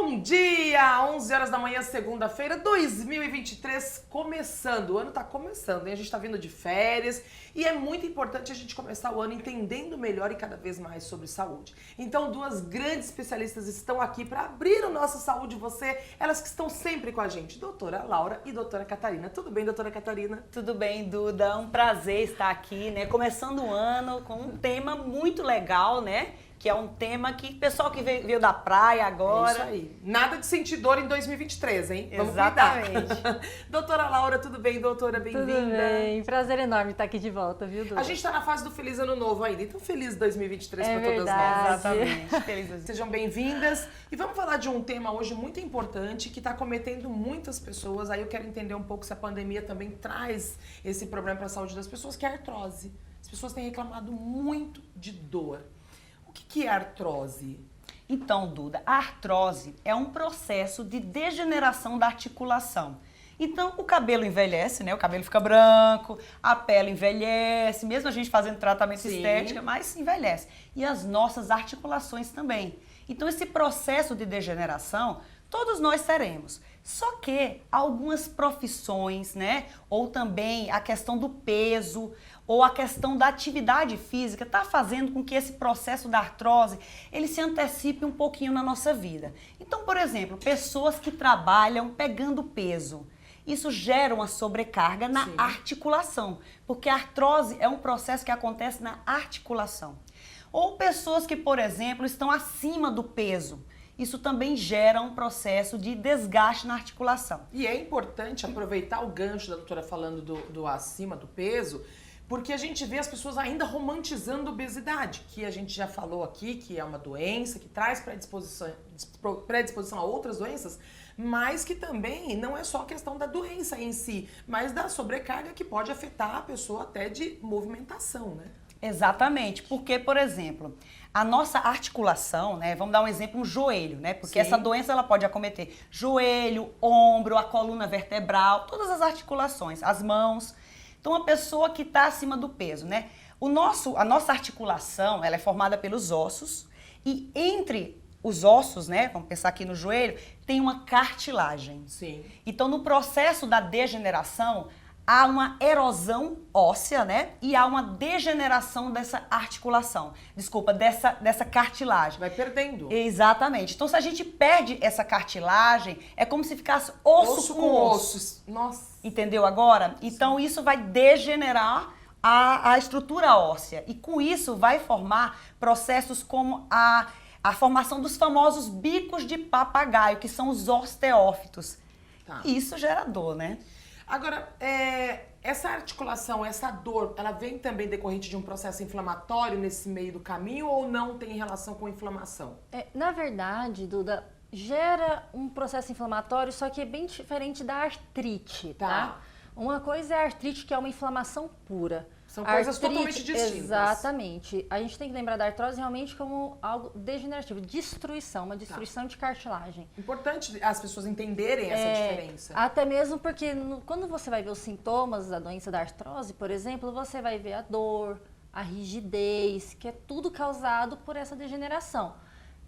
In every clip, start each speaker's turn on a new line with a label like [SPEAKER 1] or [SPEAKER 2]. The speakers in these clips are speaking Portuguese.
[SPEAKER 1] Bom dia! 11 horas da manhã, segunda-feira, 2023, começando. O ano tá começando, hein? A gente tá vindo de férias e é muito importante a gente começar o ano entendendo melhor e cada vez mais sobre saúde. Então, duas grandes especialistas estão aqui para abrir o nosso Saúde Você, elas que estão sempre com a gente, doutora Laura e doutora Catarina. Tudo bem, doutora Catarina?
[SPEAKER 2] Tudo bem, Duda. Um prazer estar aqui, né? Começando o ano com um tema muito legal, né? Que é um tema que o pessoal que veio da praia agora...
[SPEAKER 1] É isso aí. Nada de sentir dor em 2023, hein? Vamos
[SPEAKER 2] Exatamente.
[SPEAKER 1] cuidar. Doutora Laura, tudo bem? Doutora, bem-vinda.
[SPEAKER 3] Tudo bem. Prazer enorme estar aqui de volta, viu, Duda?
[SPEAKER 1] A gente tá na fase do Feliz Ano Novo ainda, então feliz 2023
[SPEAKER 3] É
[SPEAKER 1] para todas
[SPEAKER 3] verdade.
[SPEAKER 1] nós.
[SPEAKER 2] Exatamente. Feliz
[SPEAKER 1] Sejam bem-vindas. E vamos falar de um tema hoje muito importante que está cometendo muitas pessoas. Aí eu quero entender um pouco se a pandemia também traz esse problema para a saúde das pessoas, que é a artrose. As pessoas têm reclamado muito de dor. O que é artrose?
[SPEAKER 2] Então, Duda, a artrose é um processo de degeneração da articulação. Então, o cabelo envelhece, né? O cabelo fica branco, a pele envelhece, mesmo a gente fazendo tratamento estético, mas envelhece. E as nossas articulações também. Então, esse processo de degeneração, todos nós teremos. Só que algumas profissões, né? Ou também a questão do peso, ou a questão da atividade física, está fazendo com que esse processo da artrose, ele se antecipe um pouquinho na nossa vida. Então, por exemplo, pessoas que trabalham pegando peso, isso gera uma sobrecarga na articulação, porque a artrose é um processo que acontece na articulação. Ou pessoas que, por exemplo, estão acima do peso, isso também gera um processo de desgaste na articulação.
[SPEAKER 1] E é importante aproveitar o gancho da doutora falando do acima do peso, porque a gente vê as pessoas ainda romantizando a obesidade, que a gente já falou aqui, que é uma doença, que traz predisposição a outras doenças, mas que também não é só a questão da doença em si, mas da sobrecarga que pode afetar a pessoa até de movimentação, né?
[SPEAKER 2] Exatamente, porque, por exemplo, a nossa articulação, né, vamos dar um exemplo, um joelho, né, porque essa doença ela pode acometer joelho, ombro, a coluna vertebral, todas as articulações, as mãos. Então, a pessoa que está acima do peso, né? A nossa articulação, ela é formada pelos ossos e entre os ossos, né? Vamos pensar aqui no joelho, tem uma cartilagem.
[SPEAKER 1] Sim.
[SPEAKER 2] Então, no processo da degeneração, há uma erosão óssea, né? E há uma degeneração dessa articulação. Desculpa, dessa cartilagem.
[SPEAKER 1] Vai perdendo.
[SPEAKER 2] Exatamente. Então, se a gente perde essa cartilagem, é como se ficasse osso com osso.
[SPEAKER 1] Nossa.
[SPEAKER 2] Entendeu agora? Então, isso vai degenerar a estrutura óssea. E com isso, vai formar processos como a formação dos famosos bicos de papagaio, que são os osteófitos.
[SPEAKER 1] Tá.
[SPEAKER 2] E isso gera dor, né?
[SPEAKER 1] Agora, essa articulação, essa dor, ela vem também decorrente de um processo inflamatório nesse meio do caminho ou não tem relação com inflamação?
[SPEAKER 3] Na verdade, Duda, gera um processo inflamatório, só que é bem diferente da artrite, tá? Uma coisa é a artrite, que é uma inflamação pura.
[SPEAKER 1] São coisas totalmente distintas.
[SPEAKER 3] Exatamente. A gente tem que lembrar da artrose realmente como algo degenerativo, destruição, uma destruição de cartilagem.
[SPEAKER 1] Importante as pessoas entenderem essa diferença.
[SPEAKER 3] Até mesmo porque quando você vai ver os sintomas da doença da artrose, por exemplo, você vai ver a dor, a rigidez, que é tudo causado por essa degeneração.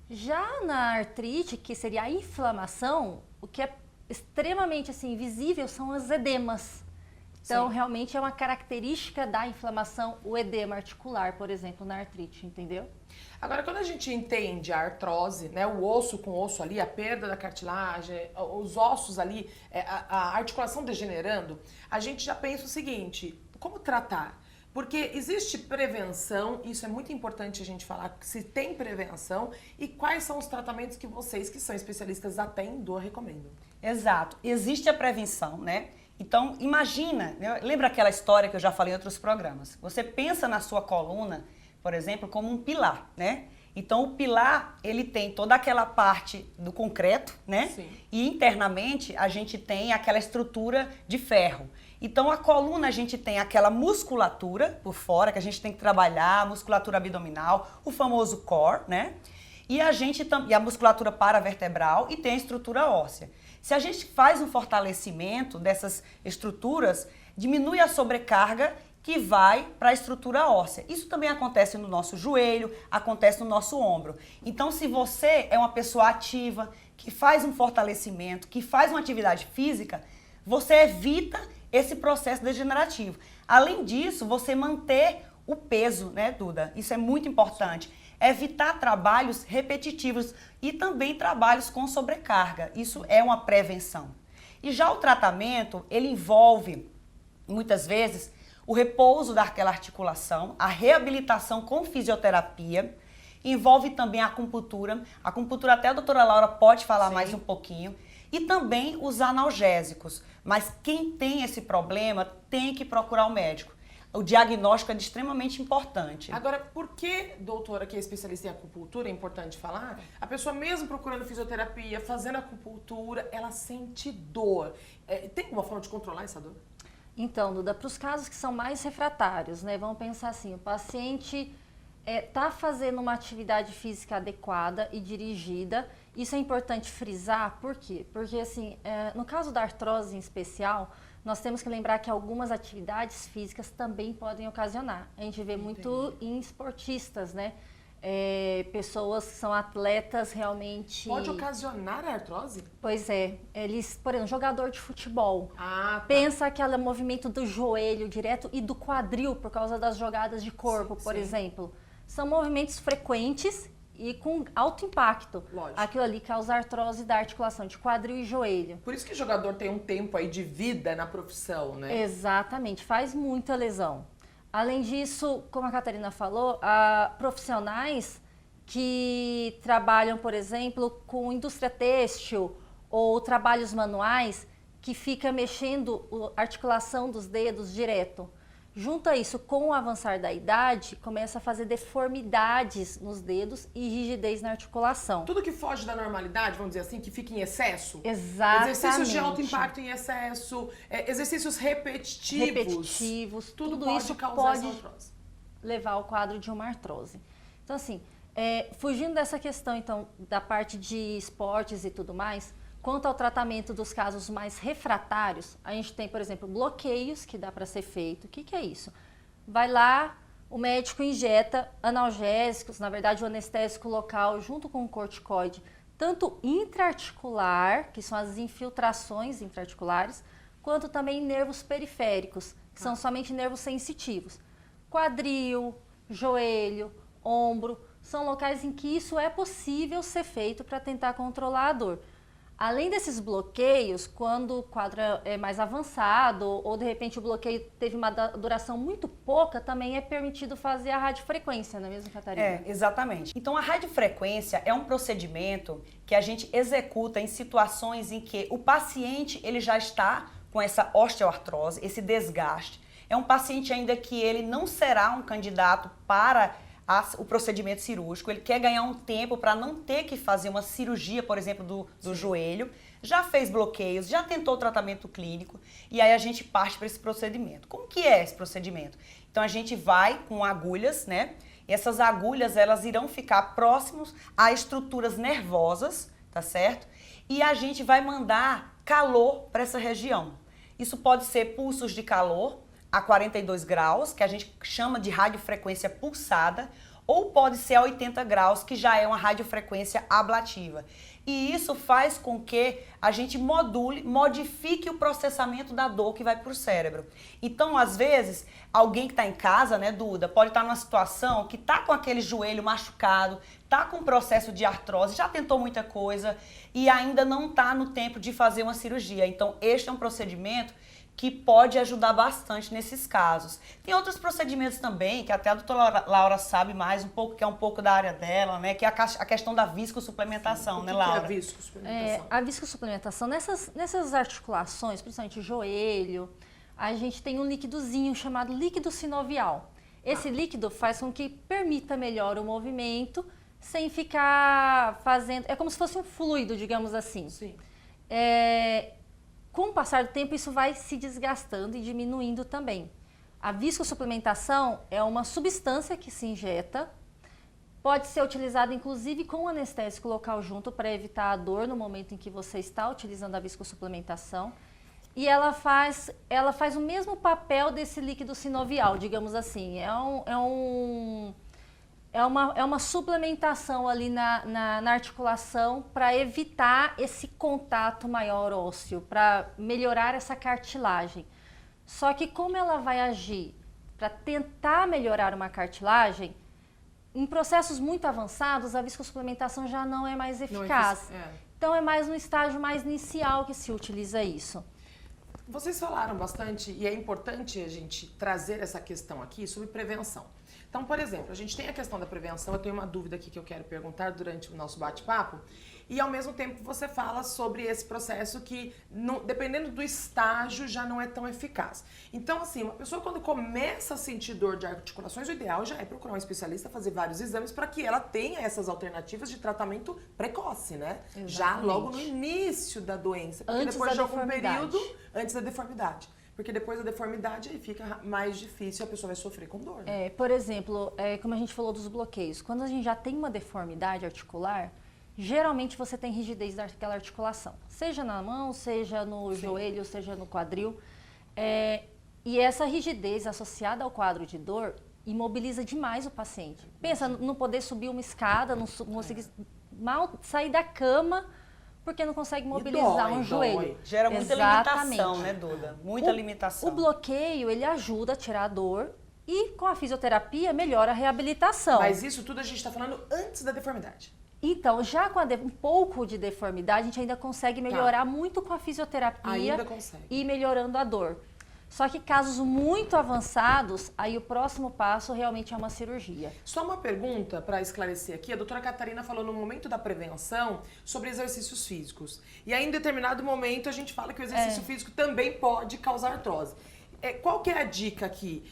[SPEAKER 3] Já na artrite, que seria a inflamação, o que é extremamente assim, visível são os edemas. Então, realmente é uma característica da inflamação, o edema articular, por exemplo, na artrite, entendeu?
[SPEAKER 1] Agora, quando a gente entende a artrose, né, o osso com osso ali, a perda da cartilagem, os ossos ali, a articulação degenerando, a gente já pensa o seguinte, como tratar? Porque existe prevenção, isso é muito importante a gente falar, se tem prevenção e quais são os tratamentos que vocês, que são especialistas até em dor, recomendam.
[SPEAKER 2] Exato. Existe a prevenção, né? Então, imagina, lembra aquela história que eu já falei em outros programas? Você pensa na sua coluna, por exemplo, como um pilar, né? Então, o pilar, ele tem toda aquela parte do concreto, né?
[SPEAKER 1] Sim.
[SPEAKER 2] E internamente, a gente tem aquela estrutura de ferro. Então, a coluna, a gente tem aquela musculatura por fora, que a gente tem que trabalhar, a musculatura abdominal, o famoso core, né? E a musculatura paravertebral e tem a estrutura óssea. Se a gente faz um fortalecimento dessas estruturas, diminui a sobrecarga que vai para a estrutura óssea. Isso também acontece no nosso joelho, acontece no nosso ombro. Então, se você é uma pessoa ativa, que faz um fortalecimento, que faz uma atividade física, você evita esse processo degenerativo. Além disso, você manter o peso, né, Duda? Isso é muito importante. Evitar trabalhos repetitivos e também trabalhos com sobrecarga. Isso é uma prevenção. E já o tratamento, ele envolve, muitas vezes, o repouso daquela articulação, a reabilitação com fisioterapia, envolve também a acupuntura. A acupuntura até a doutora Laura pode falar mais um pouquinho. E também os analgésicos. Mas quem tem esse problema tem que procurar o médico. O diagnóstico é extremamente importante.
[SPEAKER 1] Agora, por que, doutora, que é especialista em acupuntura, é importante falar, a pessoa mesmo procurando fisioterapia, fazendo acupuntura, ela sente dor. Tem alguma forma de controlar essa dor?
[SPEAKER 3] Então, Duda, para os casos que são mais refratários, né? Vamos pensar assim, o paciente está fazendo uma atividade física adequada e dirigida. Isso é importante frisar, por quê? Porque, assim, no caso da artrose em especial, nós temos que lembrar que algumas atividades físicas também podem ocasionar. A gente vê muito em esportistas, né? Pessoas que são atletas realmente...
[SPEAKER 1] Pode ocasionar a artrose?
[SPEAKER 3] Pois é. Eles, por exemplo, jogador de futebol.
[SPEAKER 1] Tá.
[SPEAKER 3] Pensa aquele movimento do joelho direto e do quadril por causa das jogadas de corpo, por exemplo. São movimentos frequentes e com alto impacto.
[SPEAKER 1] Lógico.
[SPEAKER 3] Aquilo ali causa artrose da articulação de quadril e joelho.
[SPEAKER 1] Por isso que o jogador tem um tempo aí de vida na profissão, né?
[SPEAKER 3] Exatamente, faz muita lesão. Além disso, como a Catarina falou, profissionais que trabalham, por exemplo, com indústria têxtil ou trabalhos manuais que fica mexendo a articulação dos dedos direto. Junta isso com o avançar da idade, começa a fazer deformidades nos dedos e rigidez na articulação.
[SPEAKER 1] Tudo que foge da normalidade, vamos dizer assim, que fica em excesso.
[SPEAKER 3] Exatamente.
[SPEAKER 1] Exercícios de alto impacto em excesso, exercícios repetitivos. Tudo
[SPEAKER 3] isso
[SPEAKER 1] causar
[SPEAKER 3] pode
[SPEAKER 1] essa artrose.
[SPEAKER 3] levar ao quadro de uma artrose. Então, assim, fugindo dessa questão, então, da parte de esportes e tudo mais, quanto ao tratamento dos casos mais refratários, a gente tem, por exemplo, bloqueios que dá para ser feito. O que é isso? Vai lá, o médico injeta analgésicos, na verdade o anestésico local junto com o corticoide, tanto intraarticular, que são as infiltrações intraarticulares, quanto também nervos periféricos, que são somente nervos sensitivos. Quadril, joelho, ombro, são locais em que isso é possível ser feito para tentar controlar a dor. Além desses bloqueios, quando o quadro é mais avançado ou de repente o bloqueio teve uma duração muito pouca, também é permitido fazer a radiofrequência, não é mesmo, Catarina?
[SPEAKER 2] Exatamente. Então a radiofrequência é um procedimento que a gente executa em situações em que o paciente ele já está com essa osteoartrose, esse desgaste. É um paciente ainda que ele não será um candidato para o procedimento cirúrgico, ele quer ganhar um tempo para não ter que fazer uma cirurgia, por exemplo, do joelho, já fez bloqueios, já tentou o tratamento clínico e aí a gente parte para esse procedimento. Como que é esse procedimento? Então a gente vai com agulhas, né? E essas agulhas, elas irão ficar próximos a estruturas nervosas, tá certo? E a gente vai mandar calor para essa região. Isso pode ser pulsos de calor a 42 graus, que a gente chama de radiofrequência pulsada, ou pode ser a 80 graus, que já é uma radiofrequência ablativa. E isso faz com que a gente modifique o processamento da dor que vai para o cérebro. Então, às vezes, alguém que está em casa, né, Duda, pode estar numa situação que está com aquele joelho machucado, está com um processo de artrose, já tentou muita coisa e ainda não está no tempo de fazer uma cirurgia. Então, este é um procedimento que pode ajudar bastante nesses casos. Tem outros procedimentos também, que até a doutora Laura sabe mais um pouco, que é um pouco da área dela, né? Que é a questão da viscosuplementação, né, Laura?
[SPEAKER 1] O que é a viscosuplementação?
[SPEAKER 3] A viscosuplementação, nessas articulações, principalmente o joelho, a gente tem um líquidozinho chamado líquido sinovial. Esse líquido faz com que permita melhor o movimento, sem ficar fazendo... É como se fosse um fluido, digamos assim.
[SPEAKER 1] Sim.
[SPEAKER 3] Com o passar do tempo, isso vai se desgastando e diminuindo também. A viscosuplementação é uma substância que se injeta, pode ser utilizada inclusive com anestésico local junto para evitar a dor no momento em que você está utilizando a viscosuplementação. E ela faz o mesmo papel desse líquido sinovial, digamos assim. É é uma suplementação ali na articulação para evitar esse contato maior ósseo, para melhorar essa cartilagem. Só que como ela vai agir para tentar melhorar uma cartilagem, em processos muito avançados, a viscosuplementação já não é mais eficaz. Então é mais no estágio mais inicial que se utiliza isso.
[SPEAKER 1] Vocês falaram bastante, e é importante a gente trazer essa questão aqui sobre prevenção. Então, por exemplo, a gente tem a questão da prevenção, eu tenho uma dúvida aqui que eu quero perguntar durante o nosso bate-papo, e ao mesmo tempo você fala sobre esse processo que, dependendo do estágio, já não é tão eficaz. Então, assim, uma pessoa quando começa a sentir dor de articulações, o ideal já é procurar um especialista, fazer vários exames para que ela tenha essas alternativas de tratamento precoce, né?
[SPEAKER 3] Exatamente.
[SPEAKER 1] Já logo no início da doença, porque
[SPEAKER 3] Antes
[SPEAKER 1] depois de
[SPEAKER 3] da
[SPEAKER 1] algum
[SPEAKER 3] deformidade.
[SPEAKER 1] período, antes da deformidade. Porque depois da deformidade aí fica mais difícil e a pessoa vai sofrer com dor. Né?
[SPEAKER 3] Por exemplo, como a gente falou dos bloqueios, quando a gente já tem uma deformidade articular, geralmente você tem rigidez daquela articulação. Seja na mão, seja no joelho, seja no quadril. E essa rigidez associada ao quadro de dor imobiliza demais o paciente. Pensa, não poder subir uma escada, não conseguir mal sair da cama, porque não consegue mobilizar um joelho.
[SPEAKER 2] Gera muita limitação, né, Duda? Muita limitação.
[SPEAKER 3] O bloqueio, ele ajuda a tirar a dor e com a fisioterapia melhora a reabilitação.
[SPEAKER 1] Mas isso tudo a gente está falando antes da deformidade.
[SPEAKER 3] Então, já com um pouco de deformidade, a gente ainda consegue melhorar muito com a fisioterapia
[SPEAKER 1] Ainda consegue.
[SPEAKER 3] E melhorando a dor. Só que casos muito avançados, aí o próximo passo realmente é uma cirurgia.
[SPEAKER 1] Só uma pergunta para esclarecer aqui. A doutora Catarina falou no momento da prevenção sobre exercícios físicos. E aí, em determinado momento, a gente fala que o exercício físico também pode causar artrose. Qual que é a dica aqui?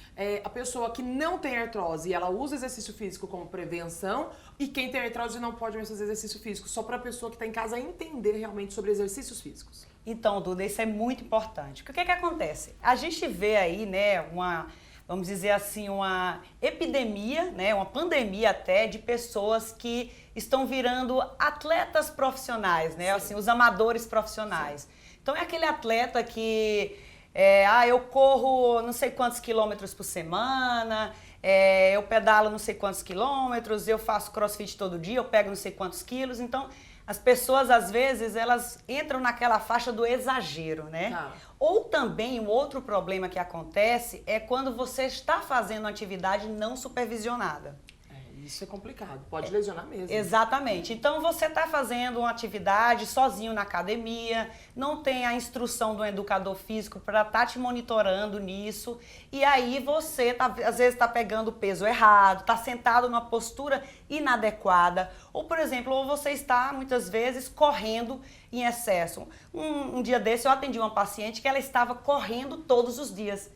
[SPEAKER 1] A pessoa que não tem artrose, ela usa exercício físico como prevenção, e quem tem artrose não pode mais fazer exercício físico, só para a pessoa que está em casa entender realmente sobre exercícios físicos.
[SPEAKER 2] Então, Duda, isso é muito importante. Porque o que acontece? A gente vê aí, né, vamos dizer assim, uma epidemia, né, uma pandemia até, de pessoas que estão virando atletas profissionais, né, assim, os amadores profissionais. Sim. Então, é aquele atleta que... eu corro não sei quantos quilômetros por semana, eu pedalo não sei quantos quilômetros, eu faço crossfit todo dia, eu pego não sei quantos quilos. Então, as pessoas, às vezes, elas entram naquela faixa do exagero, né?
[SPEAKER 1] Tá.
[SPEAKER 2] Ou também, um outro problema que acontece é quando você está fazendo uma atividade não supervisionada.
[SPEAKER 1] Isso é complicado, pode lesionar mesmo.
[SPEAKER 2] Exatamente. Então, você está fazendo uma atividade sozinho na academia, não tem a instrução do educador físico para estar te monitorando nisso, e aí você, às vezes, está pegando o peso errado, está sentado numa postura inadequada, ou, por exemplo, ou você está, muitas vezes, correndo em excesso. Um dia desse, eu atendi uma paciente que ela estava correndo todos os dias.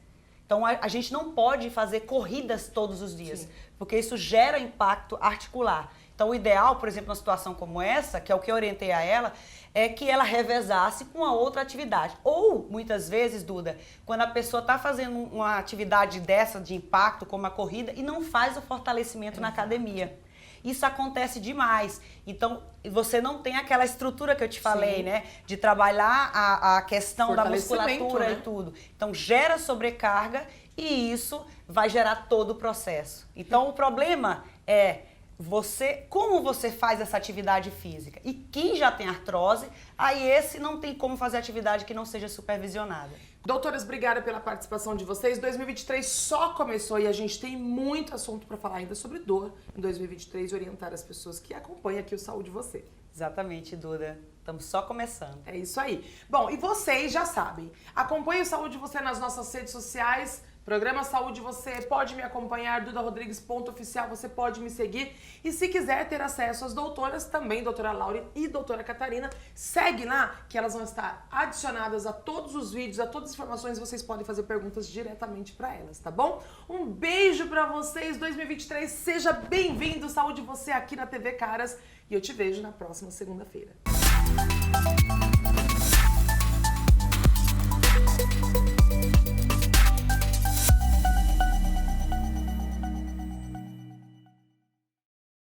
[SPEAKER 2] Então, a gente não pode fazer corridas todos os dias, sim, porque isso gera impacto articular. Então, o ideal, por exemplo, numa situação como essa, que é o que eu orientei a ela, é que ela revezasse com a outra atividade. Ou, muitas vezes, Duda, quando a pessoa está fazendo uma atividade dessa de impacto, como a corrida, e não faz o fortalecimento na academia. Isso acontece demais. Então, você não tem aquela estrutura que eu te falei, sim, né? De trabalhar a questão da musculatura, né, e tudo. Então, gera sobrecarga e isso vai gerar todo o processo. Então, o problema é como você faz essa atividade física. E quem já tem artrose, aí esse não tem como fazer atividade que não seja supervisionada.
[SPEAKER 1] Doutoras, obrigada pela participação de vocês. 2023 só começou e a gente tem muito assunto para falar ainda sobre dor em 2023 e orientar as pessoas que acompanham aqui o Saúde Você.
[SPEAKER 2] Exatamente, Duda. Estamos só começando.
[SPEAKER 1] É isso aí. Bom, e vocês já sabem, acompanhe o Saúde Você nas nossas redes sociais, Programa Saúde Você, pode me acompanhar, dudarodrigues.oficial, você pode me seguir. E se quiser ter acesso às doutoras, também doutora Laura e doutora Catarina, segue lá que elas vão estar adicionadas a todos os vídeos, a todas as informações, vocês podem fazer perguntas diretamente para elas, tá bom? Um beijo para vocês, 2023, seja bem-vindo, Saúde Você aqui na TV Caras, e eu te vejo na próxima segunda-feira.